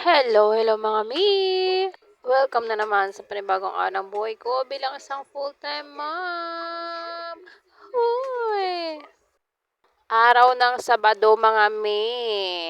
Hello mga mi! Welcome na naman sa panibagong araw ng buhay ko bilang isang full-time mom! Uy! Araw ng Sabado mga mi!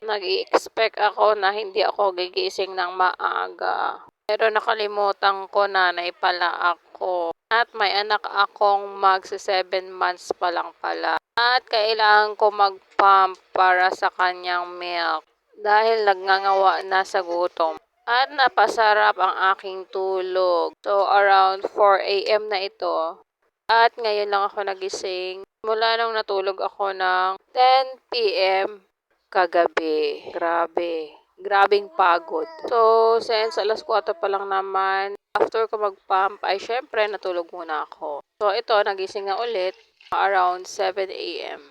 Nag-i-expect ako na hindi ako gigising ng maaga. Pero nakalimutan ko nanay pala ako. At may anak akong magsi 7 months pa lang pala. At kailangan ko mag-pump para sa kanyang milk. Dahil nagngangawa na sa gutom. At napasarap ang aking tulog. So, around 4 a.m. na ito. At ngayon lang ako nagising. Mula nung natulog ako ng 10 p.m. kagabi. Grabe. Grabing pagod. So, since alas 4 pa lang naman, after ko mag-pump, ay syempre natulog muna ako. So, ito, nagising na ulit around 7 a.m.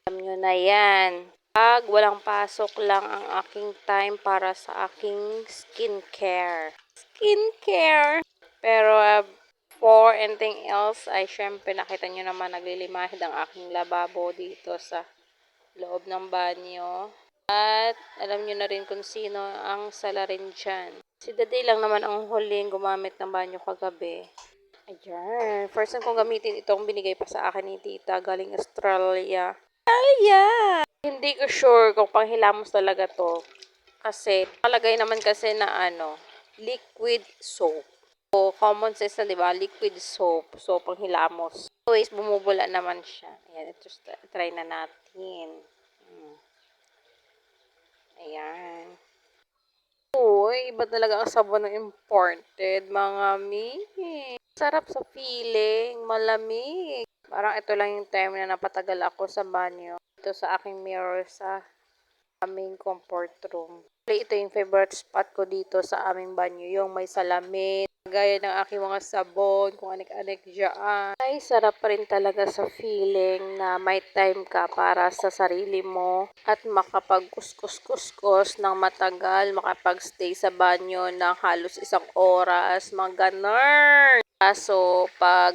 Alam nyo na yan. Pag walang pasok lang ang aking time para sa aking skincare. Skincare! Pero for anything else, ay syempre nakita nyo naman naglilimahid ang aking lababo dito sa loob ng banyo. At alam nyo na rin kung sino ang salarin dyan. Si Daday lang naman ang huling gumamit ng banyo kagabi. Ayan. First time kong gamitin itong binigay pa sa akin ni tita galing Australia. Yeah. Hindi ko sure kung panghilamos talaga to. Kasi, nakalagay naman kasi na liquid soap. So, common sense na, di ba? Liquid soap. So, panghilamos. Anyways, bumubula naman siya. Ayan, ito, try na natin. Ayan. Uy, iba talaga ang sabon ng imported, mga mi. Sarap sa feeling, malamig. Parang ito lang yung time na napatagal ako sa banyo. Ito sa aking mirror sa aming comfort room. Ito yung favorite spot ko dito sa aming banyo, yung may salamin, gaya ng aking mga sabon, kung anik-anik dyan. Ay, sarap pa rin talaga sa feeling na may time ka para sa sarili mo at makapag-kuskus-kuskus ng matagal, makapag-stay sa banyo ng halos 1 oras, mga ganun. Kaso, pag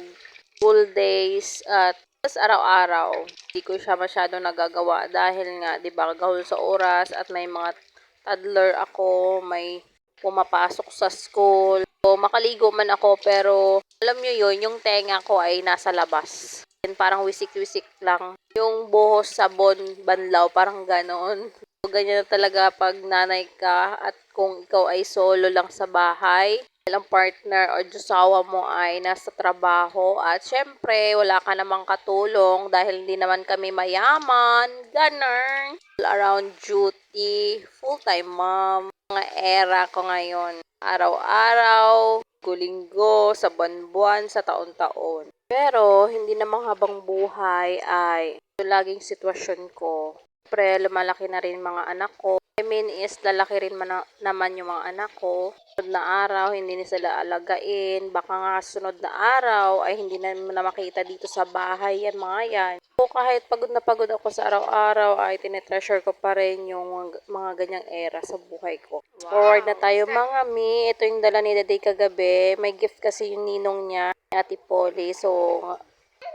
full days at araw-araw, hindi ko siya masyado nagagawa dahil nga, di ba, gahol sa oras at may mga toddler ako, may pumapasok sa school. So, makaligo man ako pero alam nyo yun, yung tenga ko ay nasa labas. And parang wisik-wisik lang. Yung buhos, sabon, banlaw, parang ganon. So, ganyan na talaga pag nanay ka at kung ikaw ay solo lang sa bahay. Ang partner o josawa mo ay nasa trabaho at syempre wala ka namang katulong dahil hindi naman kami mayaman, ganun. All around duty, full-time mom, mga era ko ngayon. Araw-araw, linggo, sa buwan-buwan, sa taon-taon. Pero hindi namang habang buhay ay ito laging sitwasyon ko. Siyempre, lumalaki na rin mga anak ko. I mean is, lalaki rin naman yung mga anak ko. Sunod na araw, hindi na sila alagain. Baka nga sunod na araw, ay hindi na makita dito sa bahay yan, mga yan. So, kahit pagod na pagod ako sa araw-araw, ay tinetreasure ko pa rin yung mga ganyang era sa buhay ko. Wow. Forward na tayo, mga mi. Ito yung dala ni Daday kagabi. May gift kasi yung ninong niya, Ate Polly. So,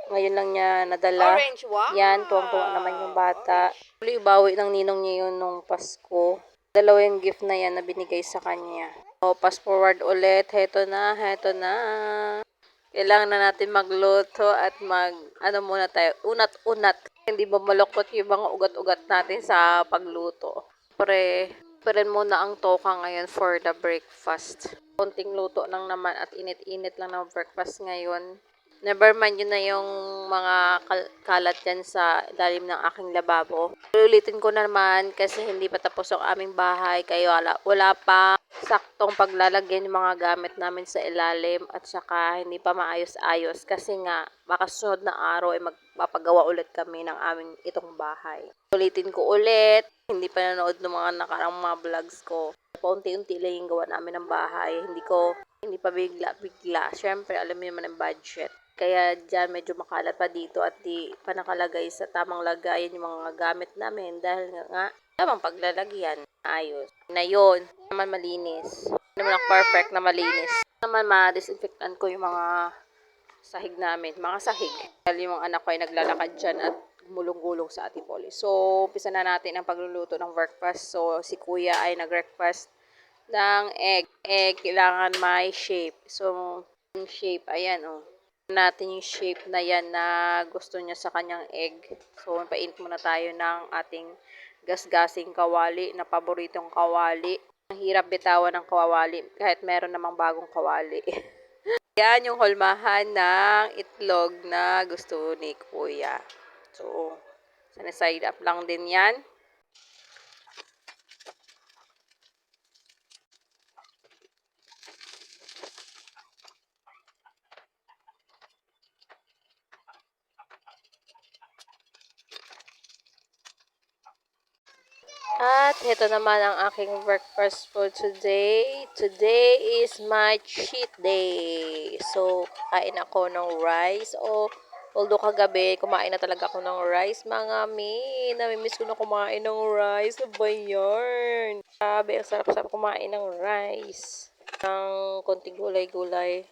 ngayon lang niya nadala. Orange, wow. Yan, tuwang-tuwa naman yung bata. Orange. Bawi ng ninong niya yun nung Pasko. Dalawa yung gift na yan na binigay sa kanya. So, fast forward ulit. Heto na, heto na. Kailangan na natin magluto at muna tayo, unat-unat. Hindi ba malukot yung mga ugat-ugat natin sa pagluto. Rin muna ang toka ngayon for the breakfast. Konting luto lang naman at init-init lang ng breakfast ngayon. Never mind yun na yung mga kalat yan sa ilalim ng aking lababo. Ulitin ko na naman kasi hindi pa tapos ang aming bahay. Kaya wala pa saktong paglalagyan yung mga gamit namin sa ilalim at saka hindi pa maayos-ayos. Kasi nga baka sunod na araw ay magpapagawa ulit kami ng aming itong bahay. Ulitin ko ulit. Hindi pa nanood ng mga nakarang mga vlogs ko. Paunti-unti lang yung gawa namin ng bahay. Hindi pa bigla. Siyempre, alam mo naman ang budget. Kaya dyan medyo makalat pa dito at di pa nakalagay sa tamang lagayan yung mga gamit namin dahil nga tamang paglalagyan. Ayos. Na yun, naman malinis. Hindi naman ako perfect na malinis. Naman ma-disinfectant ko yung mga sahig namin. Mga sahig. Dahil yung anak ko ay naglalakad dyan at gumulong-gulong sa Ate Polly. So, umpisa na natin ang pagluluto ng breakfast. So, si Kuya ay nag-breakfast ng egg. Egg, kailangan may shape. So, yung shape, ayan, oh. Natin yung shape na yan na gusto niya sa kanyang egg. So, painit muna tayo ng ating gasgasing kawali na paboritong kawali. Ang hirap bitawan ng kawali kahit meron namang bagong kawali. Yan yung hulmahan ng itlog na gusto ni Kuya. So, side up lang din yan. At ito naman ang aking breakfast for today. Today is my cheat day. So, kain ako ng rice. Although kagabi, kumain na talaga ako ng rice. Mga mi, namimiss ko na kumain ng rice. Ano ba yan? Sabi, ang sarap-sarap kumain ng rice. Ng konting gulay-gulay.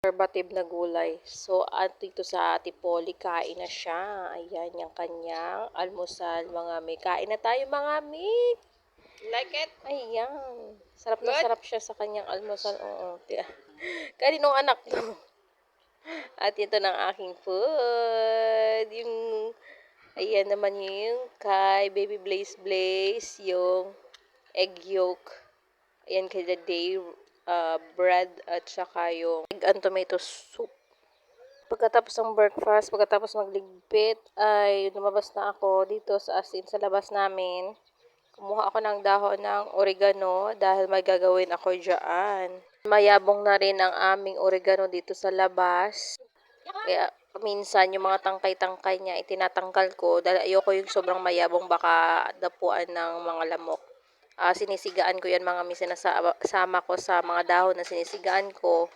Conservative na gulay. So, at dito sa Tipoli, kain na siya. Ayan, yung kanyang almusal, mga mi. Kain na tayo, mga mi. Like it? Ayan. Sarap na sarap siya sa kanyang almusal. Oo. Kaninong anak to? At ito ng aking food. Ayan naman yung kay Baby Blaze Blaze, yung egg yolk. Ayan kay The Day, bread at saka yung egg and tomato soup. Pagkatapos ng breakfast, pagkatapos magligpit, ay lumabas na ako dito sa asin sa labas namin. Kumuha ako ng dahon ng oregano dahil may gagawin ako dyan. Mayabong na rin ang aming oregano dito sa labas. Kaya minsan yung mga tangkay-tangkay niya itinatanggal ko dahil ayoko yung sobrang mayabong baka dapuan ng mga lamok. Sinisigaan ko yan mga minsan sama ko sa mga dahon na sinisigaan ko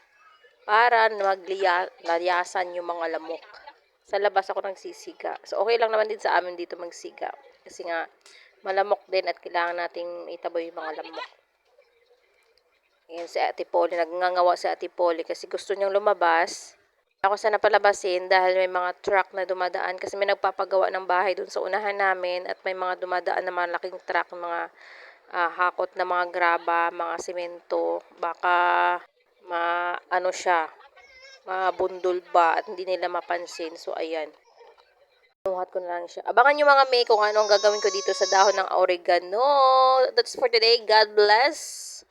para maglayasan yung mga lamok. Sa labas ako nagsisiga. So, okay lang naman din sa amin dito magsiga. Kasi nga, malamok din at kailangan nating itaboy yung mga lamok. Ayan si Ate Polly. Nagngangawa si Ate Polly kasi gusto niyang lumabas. Ako sana palabasin dahil may mga truck na dumadaan kasi may nagpapagawa ng bahay dun sa unahan namin at may mga dumadaan na malaking truck, mga hakot na mga graba, mga simento. Baka ano siya, mabundol ba at hindi nila mapansin. So, ayan. Buhat ko na lang siya. Abangan nyo mga may kung ano ang gagawin ko dito sa dahon ng oregano. That's for today. God bless.